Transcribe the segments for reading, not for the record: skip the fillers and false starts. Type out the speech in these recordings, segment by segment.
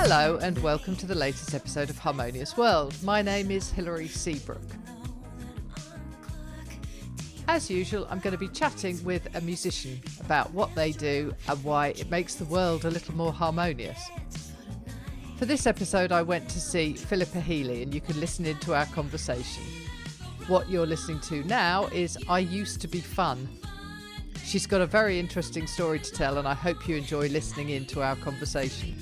Hello and welcome to the latest episode of Harmonious World. My name is Hilary Seabrook. As usual, I'm going to be chatting with a musician about what they do and why it makes the world a little more harmonious. For this episode, I went to see Philippa Healey, and you can listen into our conversation. What you're listening to now is I Used to Be Fun. She's got a very interesting story to tell, and I hope you enjoy listening in to our conversation.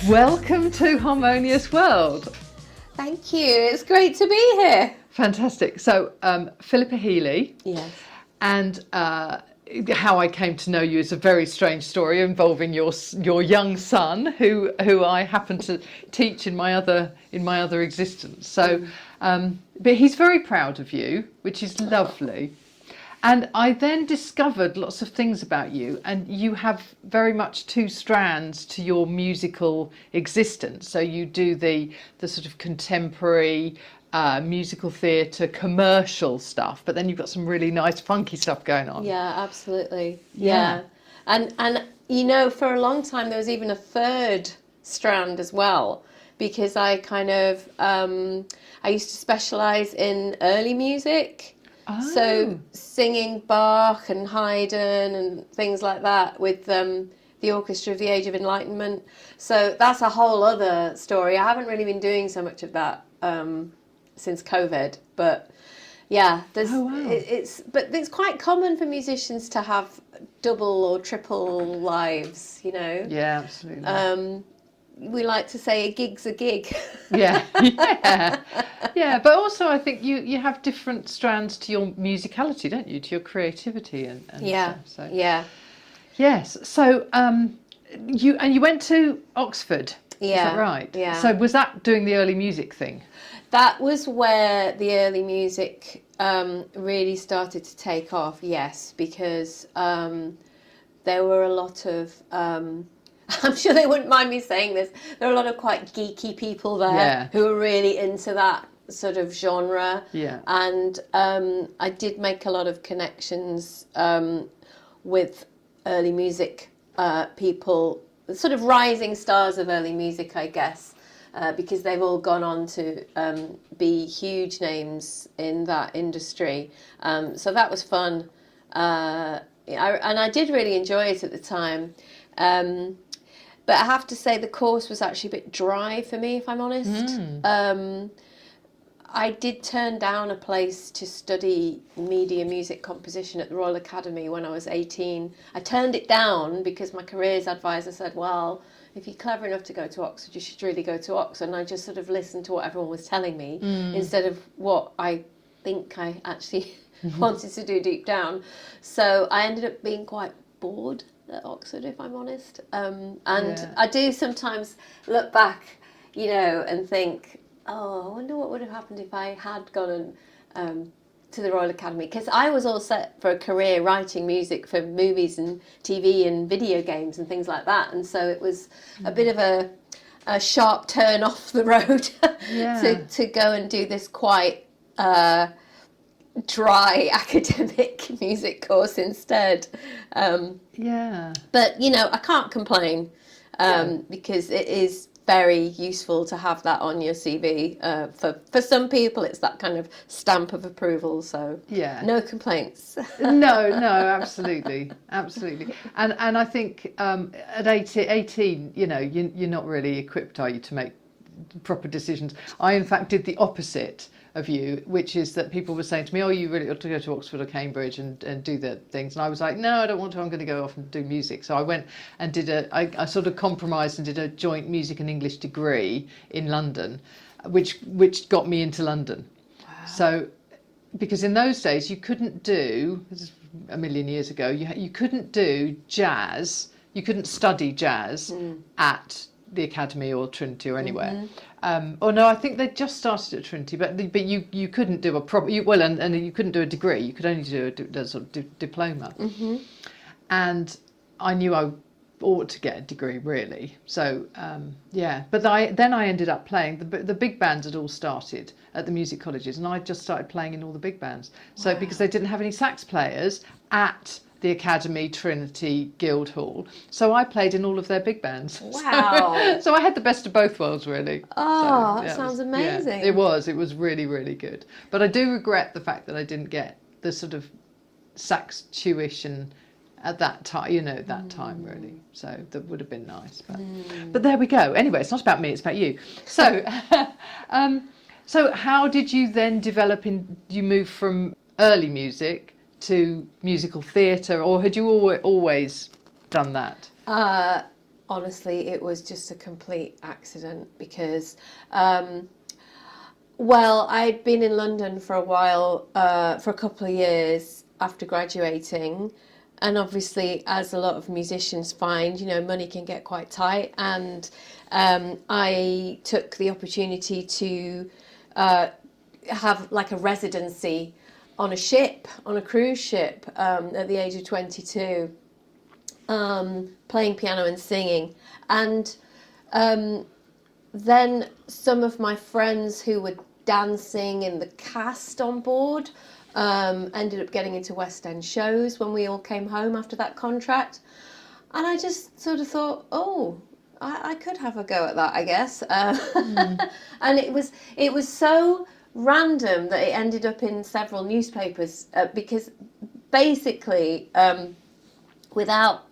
Welcome to Harmonious World. Thank you. It's great to be here. Fantastic. So, Philippa Healey. Yes. And how I came to know you is a very strange story involving your young son, who I happen to teach in my other existence. So, but he's very proud of you, which is lovely. And I then discovered lots of things about you, and you have very much two strands to your musical existence. So you do the sort of contemporary musical theatre, commercial stuff, but then you've got some really nice funky stuff going on. Yeah, absolutely. Yeah. And you know, for a long time there was even a third strand as well, because I kind of I used to specialise in early music. Oh. So singing Bach and Haydn and things like that with the Orchestra of the Age of Enlightenment. So that's a whole other story. I haven't really been doing so much of that since COVID, but yeah, there's it's quite common for musicians to have double or triple lives, you know. Yeah, absolutely. We like to say a gig's a gig. Yeah. But also I think you have different strands to your musicality, don't you? To your creativity and stuff. So. Yeah. Yes. So you went to Oxford. Yeah. Is that right? Yeah. So was that doing the early music thing? That was where the early music really started to take off. Yes, because there were a lot of. I'm sure they wouldn't mind me saying this. There are a lot of quite geeky people there who are really into that sort of genre. Yeah. And I did make a lot of connections with early music people, sort of rising stars of early music, I guess, because they've all gone on to be huge names in that industry. So that was fun. And I did really enjoy it at the time. But I have to say the course was actually a bit dry for me, if I'm honest. I did turn down a place to study media music composition at the Royal Academy when I was 18. I turned it down because my careers advisor said, well, if you're clever enough to go to Oxford, you should really go to Oxford. And I just sort of listened to what everyone was telling me instead of what I think I actually wanted to do deep down. So I ended up being quite bored at Oxford, if I'm honest. I do sometimes look back, you know, and think, oh, I wonder what would have happened if I had gone to the Royal Academy, because I was all set for a career writing music for movies and TV and video games and things like that, and so it was a bit of a sharp turn off the road to go and do this quite dry academic music course instead. But you know, I can't complain because it is very useful to have that on your CV. For some people it's that kind of stamp of approval, so no complaints. no, absolutely. And I think at 18, you know, you're not really equipped, are you, to make proper decisions. I in fact did the opposite of you, which is that people were saying to me, oh, you really ought to go to Oxford or Cambridge and do the things. And I was like, no, I don't want to. I'm going to go off and do music. So I went and I sort of compromised and did a joint music and English degree in London, which got me into London. Wow. So, because in those days you couldn't do, this is a million years ago, you couldn't do jazz. you couldn't study jazz at the Academy or Trinity or anywhere. Or no, I think they just started at Trinity, but you couldn't do a proper, and you couldn't do a degree. You could only do a sort of diploma. And I knew I ought to get a degree, really. So but then I ended up playing the big bands had all started at the music colleges, and I just started playing in all the big bands. So because they didn't have any sax players at the Academy, Trinity, Guildhall, so I played in all of their big bands. Wow! So I had the best of both worlds, really. Oh, so, that sounds amazing. Yeah, it was really, really good. But I do regret the fact that I didn't get the sort of sax tuition at that time, that time really. So that would have been nice. But there we go. Anyway, it's not about me, it's about you. So, so how did you then develop you move from early music to musical theatre, or had you always done that? Honestly, it was just a complete accident because, I'd been in London for a while, for a couple of years after graduating. And obviously, as a lot of musicians find, money can get quite tight. And I took the opportunity to have like a residency on a cruise ship, at the age of 22, playing piano and singing. And then some of my friends who were dancing in the cast on board ended up getting into West End shows when we all came home after that contract. And I just sort of thought, I could have a go at that, I guess. And it was so random that it ended up in several newspapers, because basically, without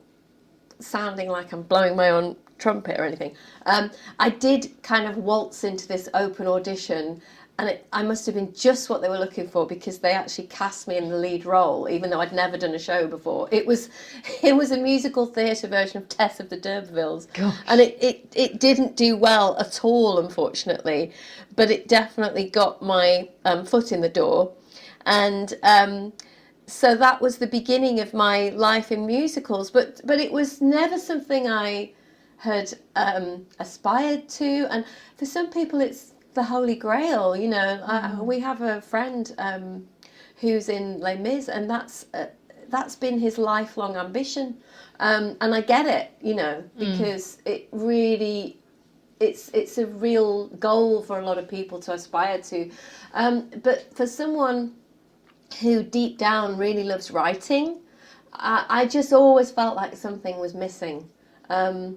sounding like I'm blowing my own trumpet or anything, I did kind of waltz into this open audition, and I must have been just what they were looking for, because they actually cast me in the lead role, even though I'd never done a show before. It was a musical theatre version of Tess of the D'Urbervilles. Gosh. And it didn't do well at all, unfortunately, but it definitely got my foot in the door. And so that was the beginning of my life in musicals, but it was never something I had aspired to. And for some people it's the Holy Grail, we have a friend who's in Les Mis, and that's been his lifelong ambition, and I get it, because it really it's a real goal for a lot of people to aspire to, but for someone who deep down really loves writing, I just always felt like something was missing. I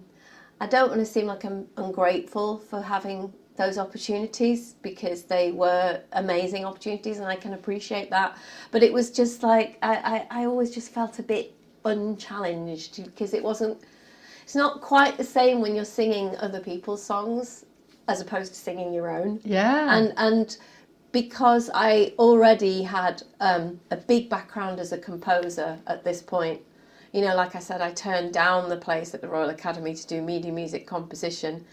don't want to seem like I'm ungrateful for having those opportunities, because they were amazing opportunities and I can appreciate that. But it was just like, I always just felt a bit unchallenged, because it's not quite the same when you're singing other people's songs as opposed to singing your own. Yeah. And because I already had a big background as a composer at this point, like I said, I turned down the place at the Royal Academy to do media music composition.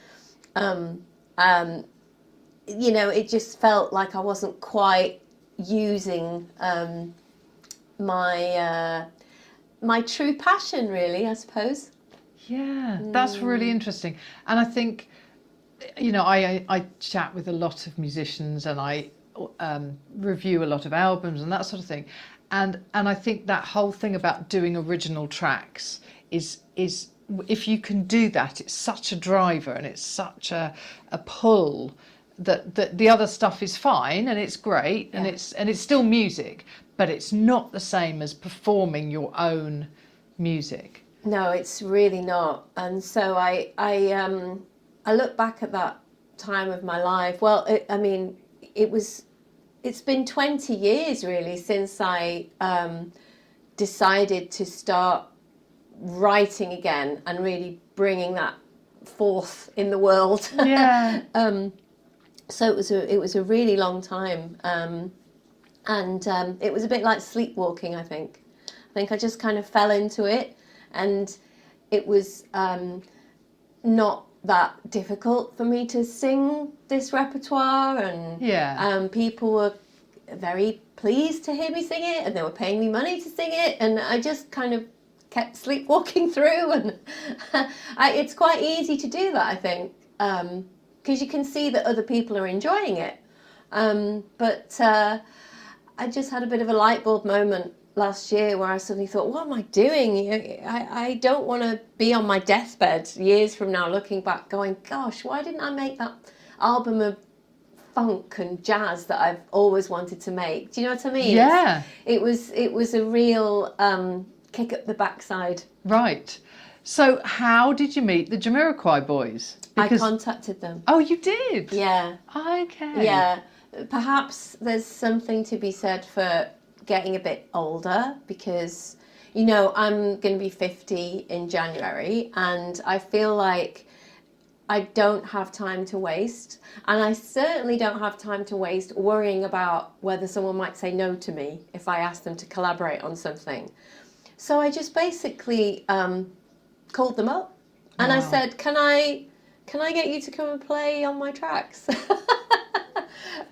It just felt like I wasn't quite using my true passion, really, I suppose. Yeah, that's really interesting. And I think, I chat with a lot of musicians, and I review a lot of albums and that sort of thing. And I think that whole thing about doing original tracks is if you can do that, it's such a driver and it's such a pull that the other stuff is fine and it's great, and it's still music, but it's not the same as performing your own music. No, it's really not. And so I look back at that time of my life. Well, it's been 20 years really since I decided to start writing again and really bringing that forth in the world. Yeah. So it was a really long time, and it was a bit like sleepwalking. I think I just kind of fell into it, and it was not that difficult for me to sing this repertoire, and people were very pleased to hear me sing it, and they were paying me money to sing it, and I just kind of kept sleepwalking through, and it's quite easy to do that, I think, because you can see that other people are enjoying it. But I just had a bit of a light bulb moment last year where I suddenly thought, what am I doing? I don't want to be on my deathbed years from now looking back going, gosh, why didn't I make that album of funk and jazz that I've always wanted to make? Do you know what I mean? Yeah. It was a real kick up the backside. Right. So how did you meet the Jamiroquai boys? I contacted them. Oh, you did? Yeah. Okay. Yeah. Perhaps there's something to be said for getting a bit older, because, you know, I'm going to be 50 in January, and I feel like I don't have time to waste. And I certainly don't have time to waste worrying about whether someone might say no to me if I ask them to collaborate on something. So I just basically called them up and I said, can I get you to come and play on my tracks?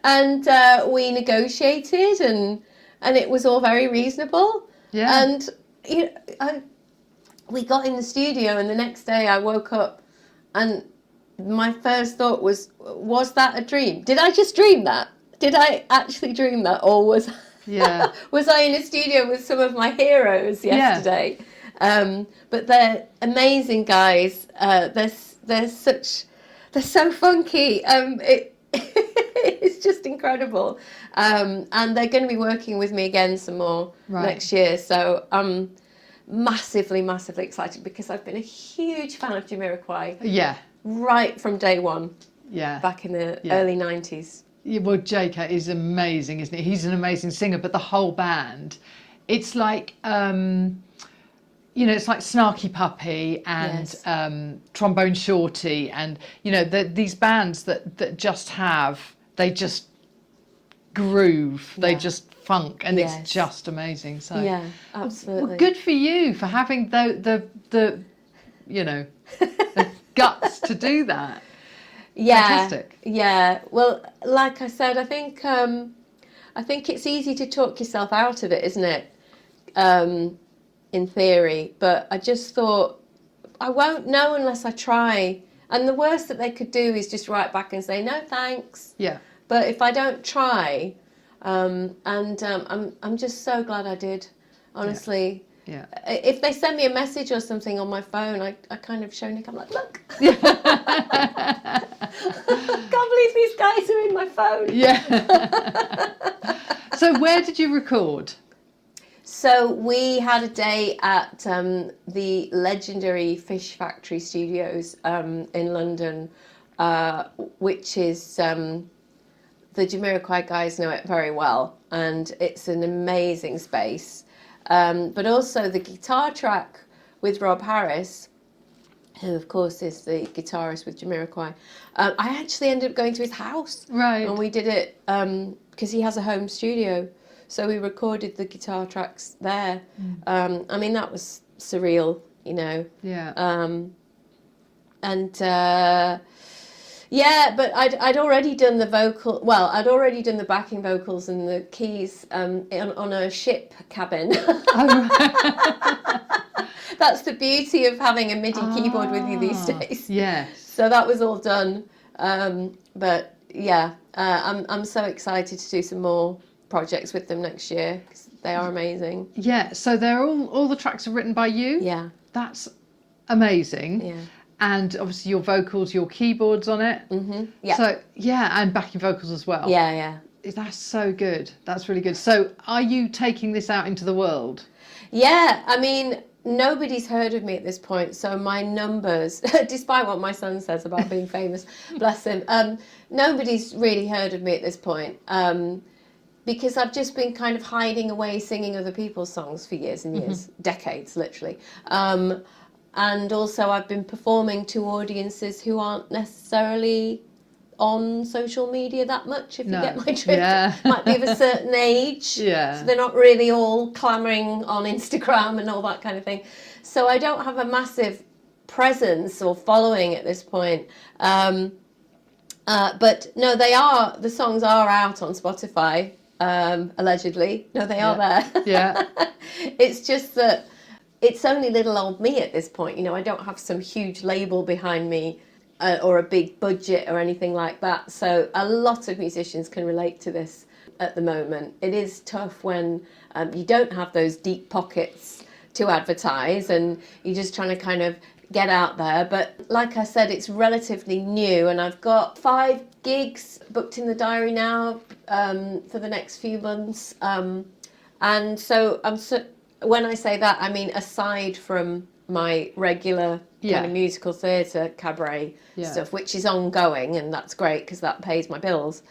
And we negotiated, and it was all very reasonable. Yeah. And we got in the studio, and the next day I woke up and my first thought was that a dream? Did I just dream that? Did I actually dream that? Or was was I in a studio with some of my heroes yesterday? Yeah. But they're amazing guys. They're so funky. It's just incredible. And they're going to be working with me again some more next year. So I'm massively, massively excited, because I've been a huge fan of Jamiroquai. Yeah. Right from day one. Yeah. Back in the early 90s. Yeah, well, JK is amazing, isn't he? He's an amazing singer, but the whole band, it's like, you know, it's like Snarky Puppy and Trombone Shorty, and, you know, these bands that just they just groove, they just funk, and it's just amazing. So yeah, absolutely. Well, good for you for having the you know, the guts to do that. Yeah. Fantastic. Yeah. Well, like I said, I think it's easy to talk yourself out of it, isn't it? In theory, but I just thought I won't know unless I try. And the worst that they could do is just write back and say no thanks. Yeah. But if I don't try, I'm just so glad I did, honestly. Yeah. If they send me a message or something on my phone, I kind of show Nick, I'm like, look. Yeah. I can't believe these guys are in my phone. Yeah. So where did you record? So we had a day at the legendary Fish Factory Studios in London, which is, the Jamiroquai guys know it very well, and it's an amazing space. But also the guitar track with Rob Harris, who of course is the guitarist with Jamiroquai. I actually ended up going to his house. Right. And we did it because he has a home studio. So we recorded the guitar tracks there. I mean, that was surreal, you know. Yeah. Yeah, but I'd already done the vocal. Well, I'd already done the backing vocals and the keys on a ship cabin. Oh, right. That's the beauty of having a MIDI keyboard with you these days. Yes. So that was all done. But yeah, I'm so excited to do some more projects with them next year, because they are amazing. Yeah. So they're all the tracks are written by you. Yeah. That's amazing. Yeah. And obviously your vocals, your keyboards on it. Mm-hmm. Yeah. So yeah, and backing vocals as well. Yeah, yeah. That's so good. That's really good. So are you taking this out into the world? Yeah, I mean, nobody's heard of me at this point, so my numbers, despite what my son says about being famous, bless him, nobody's really heard of me at this point, because I've just been kind of hiding away singing other people's songs for years and years, decades, literally. And also I've been performing to audiences who aren't necessarily on social media that much, if you get my drift. Yeah. Might be of a certain age. Yeah. So they're not really all clamouring on Instagram and all that kind of thing. So I don't have a massive presence or following at this point. But no, the songs are out on Spotify, allegedly. No, they are there. Yeah. It's just that it's only little old me at this point. I don't have some huge label behind me or a big budget or anything like that. So a lot of musicians can relate to this at the moment. It is tough when you don't have those deep pockets to advertise and you're just trying to kind of get out there. But like I said, it's relatively new, and I've got 5 gigs booked in the diary now for the next few months. And so when I say that, I mean aside from my regular kind of musical theatre cabaret stuff, which is ongoing, and that's great because that pays my bills.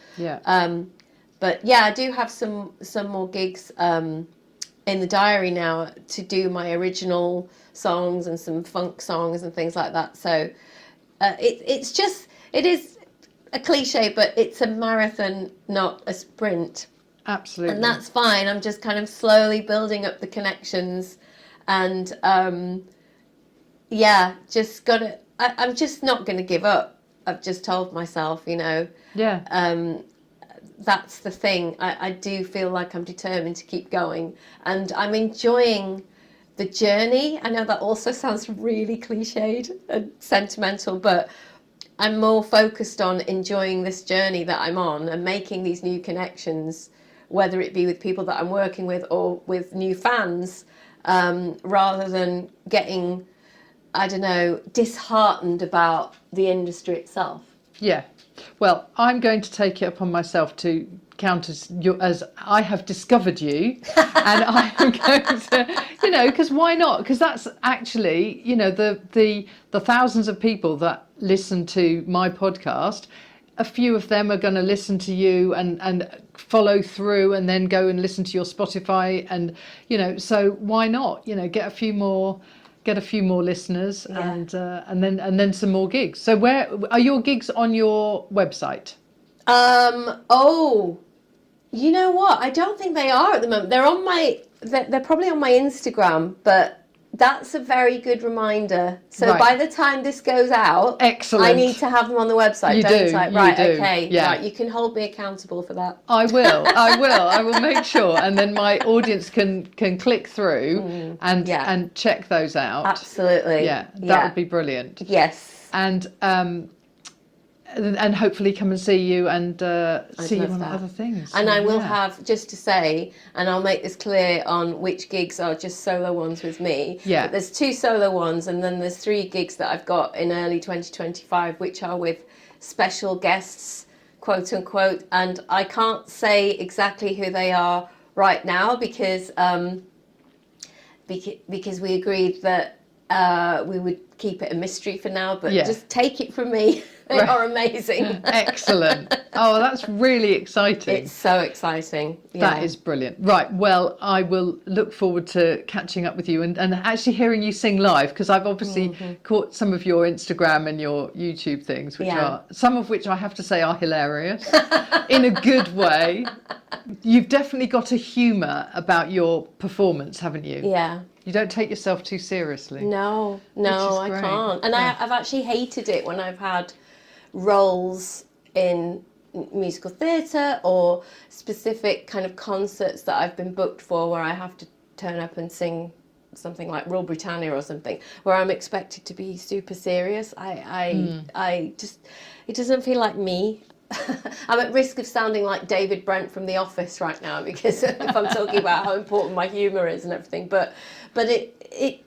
But yeah, I do have some more gigs in the diary now to do my original songs and some funk songs and things like that. So it is a cliche, but it's a marathon, not a sprint. Absolutely. And that's fine. I'm just kind of slowly building up the connections, and just gotta. I'm just not going to give up. I've just told myself, that's the thing. I do feel like I'm determined to keep going, and I'm enjoying the journey. I know that also sounds really cliched and sentimental, but I'm more focused on enjoying this journey that I'm on and making these new connections, whether it be with people that I'm working with or with new fans, rather than getting, I don't know, disheartened about the industry itself. Yeah. Well, I'm going to take it upon myself to count as I have discovered you, and I am going to, because why not? Because that's actually, the thousands of people that listen to my podcast, a few of them are going to listen to you and follow through, and then go and listen to your Spotify, and so why not? Get a few more listeners, and then some more gigs. So where are your gigs on your website? You know what? I don't think they are at the moment. They're probably on my Instagram, but that's a very good reminder. So Right. by the time this goes out, Excellent. I need to have them on the website, You don't do, I? you Right, do. okay. Yeah. Right, you can hold me accountable for that. I will make sure, and then my audience can click through and check those out. Absolutely. That would be brilliant. Yes. And hopefully come and see you and see you on that. other things. And I will have, just to say, and I'll make this clear on which gigs are just solo ones with me. Yeah. But there's 2 solo ones, and then there's 3 gigs that I've got in early 2025, which are with special guests, quote unquote. And I can't say exactly who they are right now because we agreed that we would keep it a mystery for now, but just take it from me. They are amazing. Excellent. Oh, that's really exciting. It's so exciting. That is brilliant. Right. Well, I will look forward to catching up with you and actually hearing you sing live, because I've obviously caught some of your Instagram and your YouTube things, which are some of which I have to say are hilarious in a good way. You've definitely got a humour about your performance, haven't you? Yeah. You don't take yourself too seriously. No, I can't. And I've actually hated it when I've had roles in musical theatre or specific kind of concerts that I've been booked for where I have to turn up and sing something like Rule Britannia or something, where I'm expected to be super serious. I just, it doesn't feel like me. I'm at risk of sounding like David Brent from The Office right now, because if I'm talking about how important my humour is and everything, but it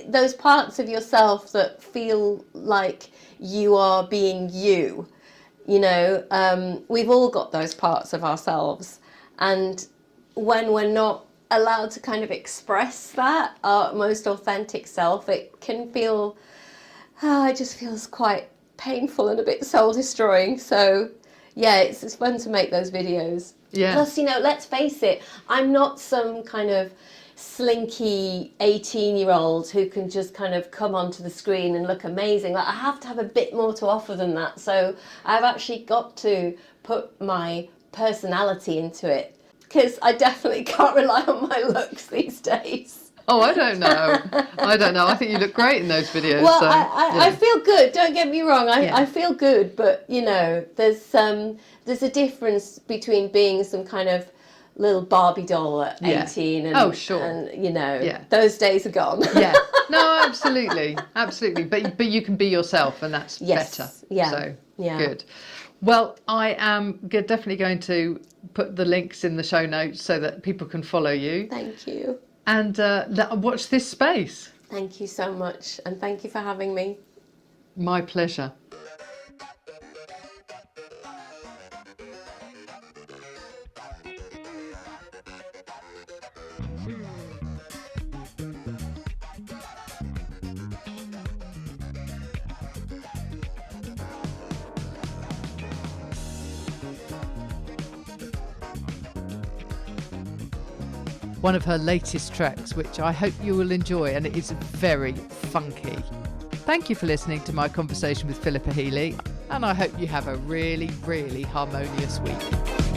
those parts of yourself that feel like you are being you, we've all got those parts of ourselves, and when we're not allowed to kind of express that, our most authentic self, it can feel, it just feels quite painful and a bit soul destroying. So yeah, it's fun to make those videos. Yeah. Plus, let's face it, I'm not some kind of slinky 18-year-old who can just kind of come onto the screen and look amazing. Like, I have to have a bit more to offer than that. So I've actually got to put my personality into it, because I definitely can't rely on my looks these days. Oh, I don't know. I think you look great in those videos. Well, so, I feel good. Don't get me wrong. I feel good, but there's a difference between being some kind of little Barbie doll at Yeah. 18 and, Oh, sure. and you know, Yeah. those days are gone. Yeah, no, absolutely, absolutely. But you can be yourself, and that's Yes. better. Yeah. So Yeah. good. Well, I am definitely going to put the links in the show notes so that people can follow you Thank you. and watch this space. Thank you so much, and thank you for having me. My pleasure. One of her latest tracks, which I hope you will enjoy, and it is very funky. Thank you for listening to my conversation with Philippa Healey, and I hope you have a really, really harmonious week.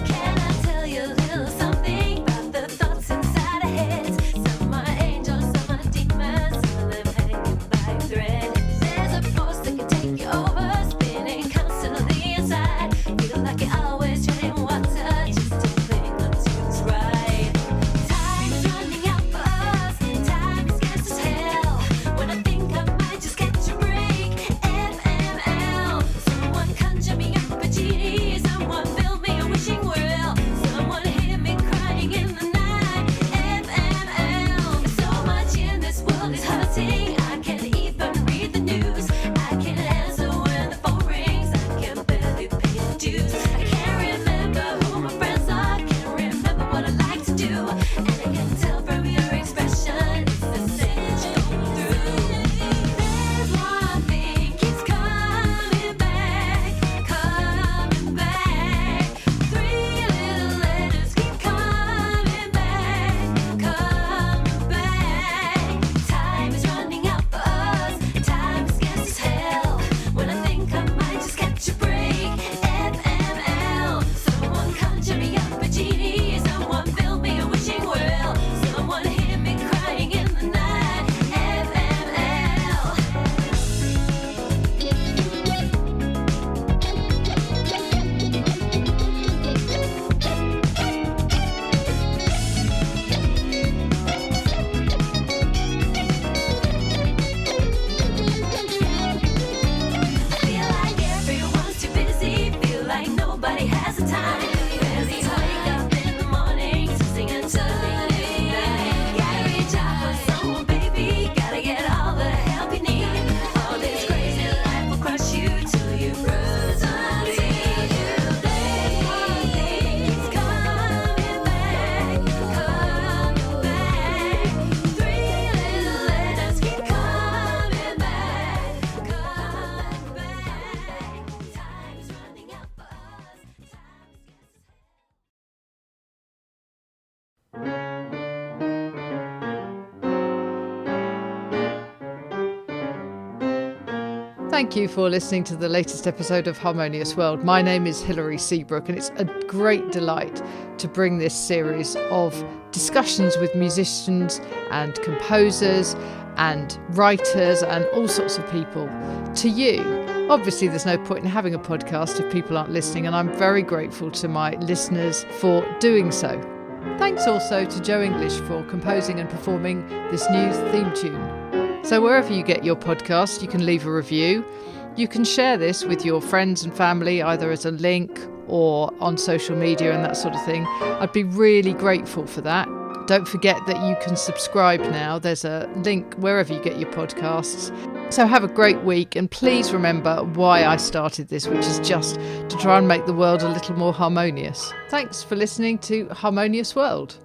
Can I tell you a little something about the thoughts inside our heads? Some are angels, some are demons, some of them hanging by a thread. There's a force that can take you over, spinning constantly inside. Feel like you're always treading water, just to cling onto what's right. Time is running out for us, time is scarce as hell. When I think I might just catch a break, FML. Someone conjure me up a genie, someone build me a wishing well. Someone hear me crying in the night, FML. There's so much in this world is hurting, I can't even read the news. I can't answer when the phone rings, I can barely pay the dues. I can't remember who my friends are, can't remember what I like to do. And I can tell from your expression, it's the same that you're going through. There's one thing keeps coming back, coming back. Three little letters keep coming back, coming back. Time is running out for us, time is scarce as hell. When I think I might just catch a break, FML. Someone conjure me up a genie, someone build me a wishing well. Someone hear me crying in the night, FML. I feel like everyone's too busy, feel like nobody has the time. Barely wake up in the morning, sing until the night. Gotta reach out for someone, baby, gotta get all the help you need. All this crazy life will crush you till you bruise and bleed. There's one thing keeps coming back, coming back. Three little letters keep coming back, coming back. Time's running out for us, time is Thank you for listening to the latest episode of Harmonious World. My name is Hilary Seabrook, and it's a great delight to bring this series of discussions with musicians and composers and writers and all sorts of people to you. Obviously, there's no point in having a podcast if people aren't listening, and I'm very grateful to my listeners for doing so. Thanks also to Joe English for composing and performing this new theme tune. So wherever you get your podcast, you can leave a review. You can share this with your friends and family, either as a link or on social media and that sort of thing. I'd be really grateful for that. Don't forget that you can subscribe now. There's a link wherever you get your podcasts. So have a great week, and please remember why I started this, which is just to try and make the world a little more harmonious. Thanks for listening to Harmonious World.